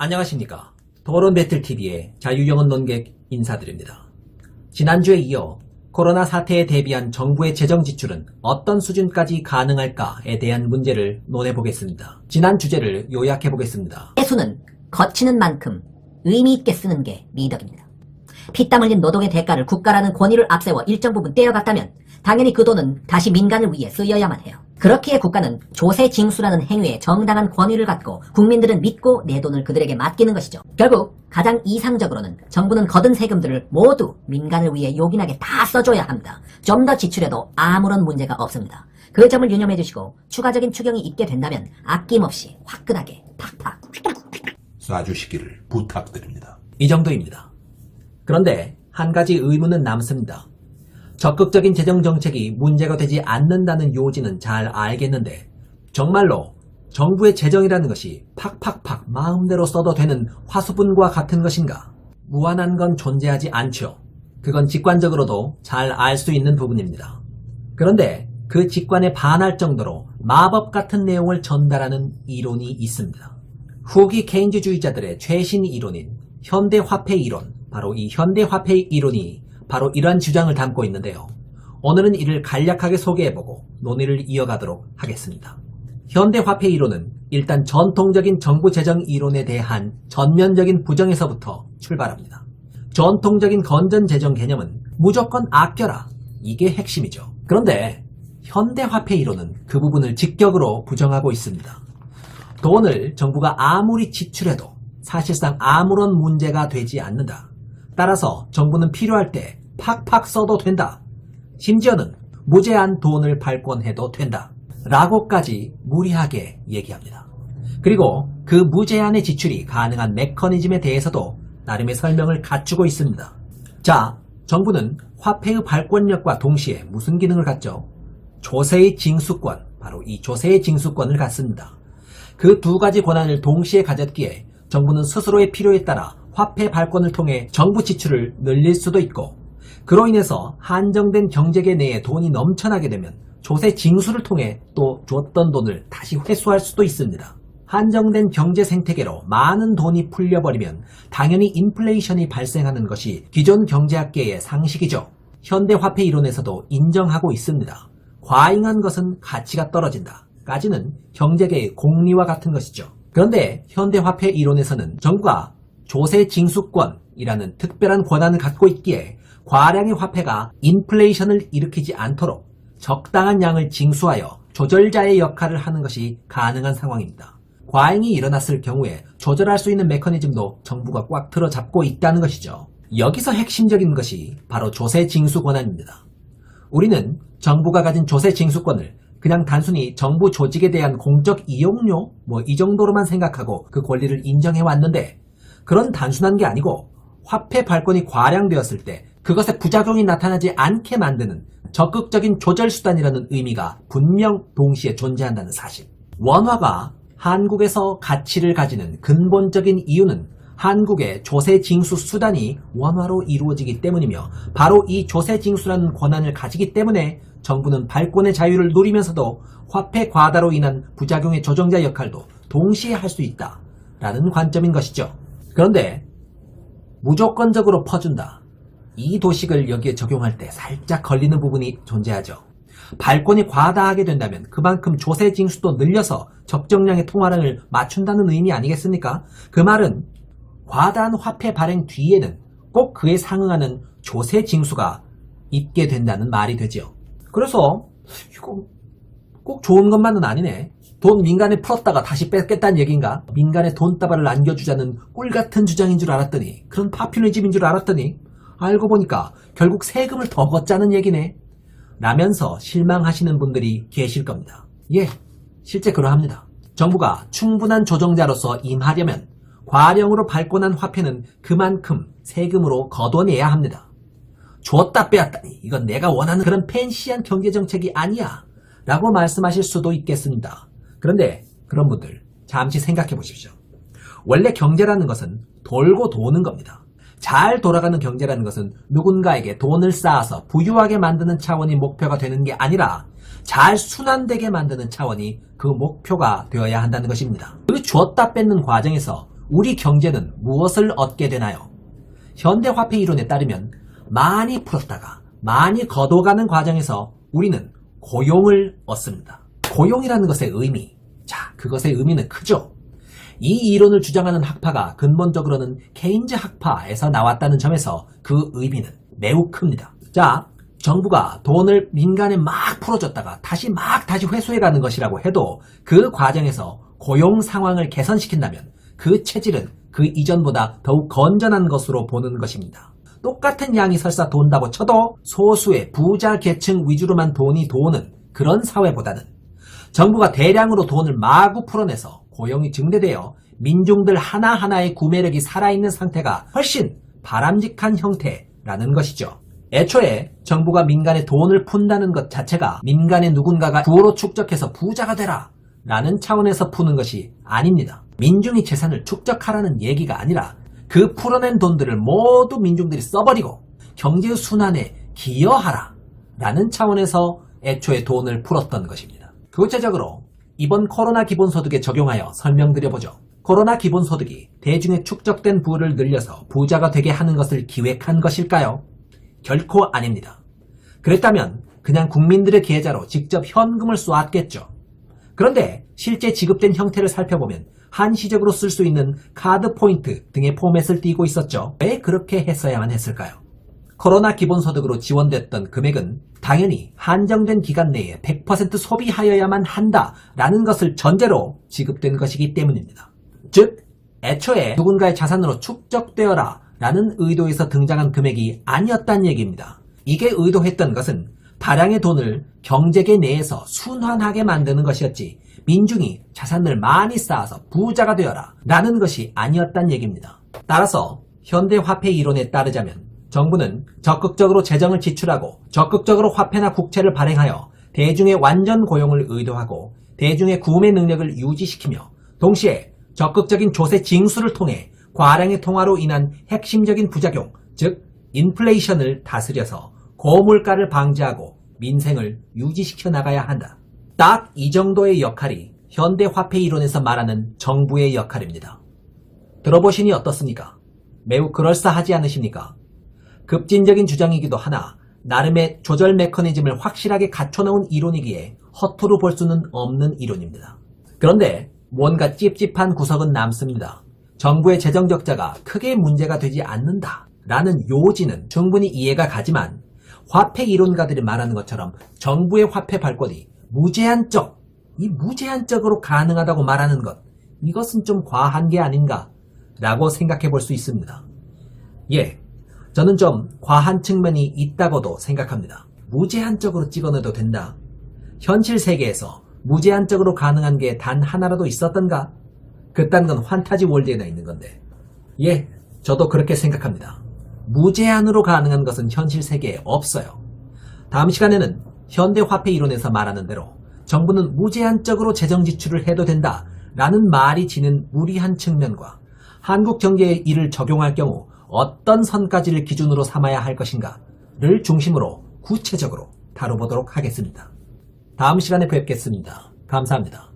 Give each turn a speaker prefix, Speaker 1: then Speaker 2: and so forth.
Speaker 1: 안녕하십니까. 토론배틀TV의 자유영혼 논객 인사드립니다. 지난주에 이어 코로나 사태에 대비한 정부의 재정 지출은 어떤 수준까지 가능할까에 대한 문제를 논해보겠습니다. 지난 주제를 요약해보겠습니다.
Speaker 2: 세수는 거치는 만큼 의미 있게 쓰는 게 미덕입니다. 피땀 흘린 노동의 대가를 국가라는 권위를 앞세워 일정 부분 떼어갔다면 당연히 그 돈은 다시 민간을 위해 쓰여야만 해요. 그렇기에 국가는 조세징수라는 행위에 정당한 권위를 갖고 국민들은 믿고 내 돈을 그들에게 맡기는 것이죠. 결국 가장 이상적으로는 정부는 거둔 세금들을 모두 민간을 위해 요긴하게 다 써줘야 합니다. 좀 더 지출해도 아무런 문제가 없습니다. 그 점을 유념해 주시고 추가적인 추경이 있게 된다면 아낌없이 화끈하게 팍팍
Speaker 3: 쏴주시기를 부탁드립니다.
Speaker 1: 이 정도입니다. 그런데 한 가지 의문은 남습니다. 적극적인 재정정책이 문제가 되지 않는다는 요지는 잘 알겠는데 정말로 정부의 재정이라는 것이 팍팍팍 마음대로 써도 되는 화수분과 같은 것인가? 무한한 건 존재하지 않죠. 그건 직관적으로도 잘 알 수 있는 부분입니다. 그런데 그 직관에 반할 정도로 마법 같은 내용을 전달하는 이론이 있습니다. 후기 케인즈주의자들의 최신 이론인 현대화폐 이론, 바로 이 현대화폐 이론이 바로 이러한 주장을 담고 있는데요. 오늘은 이를 간략하게 소개해보고 논의를 이어가도록 하겠습니다. 현대화폐 이론은 일단 전통적인 정부 재정 이론에 대한 전면적인 부정에서부터 출발합니다. 전통적인 건전 재정 개념은 무조건 아껴라, 이게 핵심이죠. 그런데 현대화폐 이론은 그 부분을 직격으로 부정하고 있습니다. 돈을 정부가 아무리 지출해도 사실상 아무런 문제가 되지 않는다. 따라서 정부는 필요할 때 팍팍 써도 된다. 심지어는 무제한 돈을 발권해도 된다. 라고까지 무리하게 얘기합니다. 그리고 그 무제한의 지출이 가능한 메커니즘에 대해서도 나름의 설명을 갖추고 있습니다. 자, 정부는 화폐의 발권력과 동시에 무슨 기능을 갖죠? 조세의 징수권, 바로 이 조세의 징수권을 갖습니다. 그 두 가지 권한을 동시에 가졌기에 정부는 스스로의 필요에 따라 화폐 발권을 통해 정부 지출을 늘릴 수도 있고, 그로 인해서 한정된 경제계 내에 돈이 넘쳐나게 되면 조세 징수를 통해 또 줬던 돈을 다시 회수할 수도 있습니다. 한정된 경제 생태계로 많은 돈이 풀려버리면 당연히 인플레이션이 발생하는 것이 기존 경제학계의 상식이죠. 현대화폐 이론에서도 인정하고 있습니다. 과잉한 것은 가치가 떨어진다 까지는 경제계의 공리와 같은 것이죠. 그런데 현대화폐 이론에서는 정부가 조세 징수권이라는 특별한 권한을 갖고 있기에 과량의 화폐가 인플레이션을 일으키지 않도록 적당한 양을 징수하여 조절자의 역할을 하는 것이 가능한 상황입니다. 과잉이 일어났을 경우에 조절할 수 있는 메커니즘도 정부가 꽉 틀어잡고 있다는 것이죠. 여기서 핵심적인 것이 바로 조세 징수 권한입니다. 우리는 정부가 가진 조세 징수권을 그냥 단순히 정부 조직에 대한 공적 이용료 이 정도로만 생각하고 그 권리를 인정해 왔는데, 그런 단순한 게 아니고 화폐 발권이 과량되었을 때 그것의 부작용이 나타나지 않게 만드는 적극적인 조절 수단이라는 의미가 분명 동시에 존재한다는 사실. 원화가 한국에서 가치를 가지는 근본적인 이유는 한국의 조세 징수 수단이 원화로 이루어지기 때문이며, 바로 이 조세 징수라는 권한을 가지기 때문에 정부는 발권의 자유를 누리면서도 화폐 과다로 인한 부작용의 조정자 역할도 동시에 할 수 있다라는 관점인 것이죠. 그런데 무조건적으로 퍼준다, 이 도식을 여기에 적용할 때 살짝 걸리는 부분이 존재하죠. 발권이 과다하게 된다면 그만큼 조세 징수도 늘려서 적정량의 통화량을 맞춘다는 의미 아니겠습니까? 그 말은 과다한 화폐 발행 뒤에는 꼭 그에 상응하는 조세 징수가 있게 된다는 말이 되죠. 그래서 이거 꼭 좋은 것만은 아니네. 돈 민간에 풀었다가 다시 뺏겠다는 얘기인가? 민간에 돈다발을 안겨주자는 꿀같은 주장인 줄 알았더니, 그런 파퓰리즘인 줄 알았더니 알고 보니까 결국 세금을 더 걷자는 얘기네 라면서 실망하시는 분들이 계실 겁니다. 예, 실제 그러합니다. 정부가 충분한 조정자로서 임하려면 과량으로 발권한 화폐는 그만큼 세금으로 걷어내야 합니다. 줬다 빼앗다니 이건 내가 원하는 그런 팬시한 경제정책이 아니야 라고 말씀하실 수도 있겠습니다. 그런데 그런 분들 잠시 생각해 보십시오. 원래 경제라는 것은 돌고 도는 겁니다. 잘 돌아가는 경제라는 것은 누군가에게 돈을 쌓아서 부유하게 만드는 차원이 목표가 되는 게 아니라 잘 순환되게 만드는 차원이 그 목표가 되어야 한다는 것입니다. 그 줬다 뺏는 과정에서 우리 경제는 무엇을 얻게 되나요? 현대화폐 이론에 따르면 많이 풀었다가 많이 걷어가는 과정에서 우리는 고용을 얻습니다. 고용이라는 것의 의미, 자, 그것의 의미는 크죠. 이 이론을 주장하는 학파가 근본적으로는 케인즈 학파에서 나왔다는 점에서 그 의미는 매우 큽니다. 자, 정부가 돈을 민간에 막 풀어줬다가 다시 회수해가는 것이라고 해도 그 과정에서 고용 상황을 개선시킨다면 그 체질은 그 이전보다 더욱 건전한 것으로 보는 것입니다. 똑같은 양이 설사 돈다고 쳐도 소수의 부자 계층 위주로만 돈이 도는 그런 사회보다는 정부가 대량으로 돈을 마구 풀어내서 고용이 증대되어 민중들 하나하나의 구매력이 살아있는 상태가 훨씬 바람직한 형태라는 것이죠. 애초에 정부가 민간에 돈을 푼다는 것 자체가 민간의 누군가가 부로 축적해서 부자가 되라 라는 차원에서 푸는 것이 아닙니다. 민중이 재산을 축적하라는 얘기가 아니라 그 풀어낸 돈들을 모두 민중들이 써버리고 경제 순환에 기여하라 라는 차원에서 애초에 돈을 풀었던 것입니다. 구체적으로 이번 코로나 기본소득에 적용하여 설명드려보죠. 코로나 기본소득이 대중의 축적된 부를 늘려서 부자가 되게 하는 것을 기획한 것일까요? 결코 아닙니다. 그랬다면 그냥 국민들의 계좌로 직접 현금을 쏘았겠죠. 그런데 실제 지급된 형태를 살펴보면 한시적으로 쓸 수 있는 카드 포인트 등의 포맷을 띠고 있었죠. 왜 그렇게 했어야만 했을까요? 코로나 기본소득으로 지원됐던 금액은 당연히 한정된 기간 내에 100% 소비하여야만 한다라는 것을 전제로 지급된 것이기 때문입니다. 즉, 애초에 누군가의 자산으로 축적되어라 라는 의도에서 등장한 금액이 아니었단 얘기입니다. 이게 의도했던 것은 다량의 돈을 경제계 내에서 순환하게 만드는 것이었지 민중이 자산을 많이 쌓아서 부자가 되어라 라는 것이 아니었단 얘기입니다. 따라서 현대화폐 이론에 따르자면 정부는 적극적으로 재정을 지출하고 적극적으로 화폐나 국채를 발행하여 대중의 완전 고용을 의도하고 대중의 구매 능력을 유지시키며 동시에 적극적인 조세 징수를 통해 과량의 통화로 인한 핵심적인 부작용, 즉 인플레이션을 다스려서 고물가를 방지하고 민생을 유지시켜 나가야 한다. 딱 이 정도의 역할이 현대화폐 이론에서 말하는 정부의 역할입니다. 들어보시니 어떻습니까? 매우 그럴싸하지 않으십니까? 급진적인 주장이기도 하나 나름의 조절 메커니즘을 확실하게 갖춰놓은 이론이기에 허투루 볼 수는 없는 이론입니다. 그런데 뭔가 찝찝한 구석은 남습니다. 정부의 재정 적자가 크게 문제가 되지 않는다 라는 요지는 충분히 이해가 가지만 화폐 이론가들이 말하는 것처럼 정부의 화폐 발권이 무제한적으로 가능하다고 말하는 것, 이것은 좀 과한 게 아닌가 라고 생각해 볼 수 있습니다. 예, 저는 좀 과한 측면이 있다고도 생각합니다. 무제한적으로 찍어내도 된다? 현실 세계에서 무제한적으로 가능한 게 단 하나라도 있었던가? 그딴 건 환타지 월드에나 있는 건데. 예, 저도 그렇게 생각합니다. 무제한으로 가능한 것은 현실 세계에 없어요. 다음 시간에는 현대화폐 이론에서 말하는 대로 정부는 무제한적으로 재정 지출을 해도 된다 라는 말이 지닌 무리한 측면과 한국 경제에 이를 적용할 경우 어떤 선까지를 기준으로 삼아야 할 것인가를 중심으로 구체적으로 다뤄보도록 하겠습니다. 다음 시간에 뵙겠습니다. 감사합니다.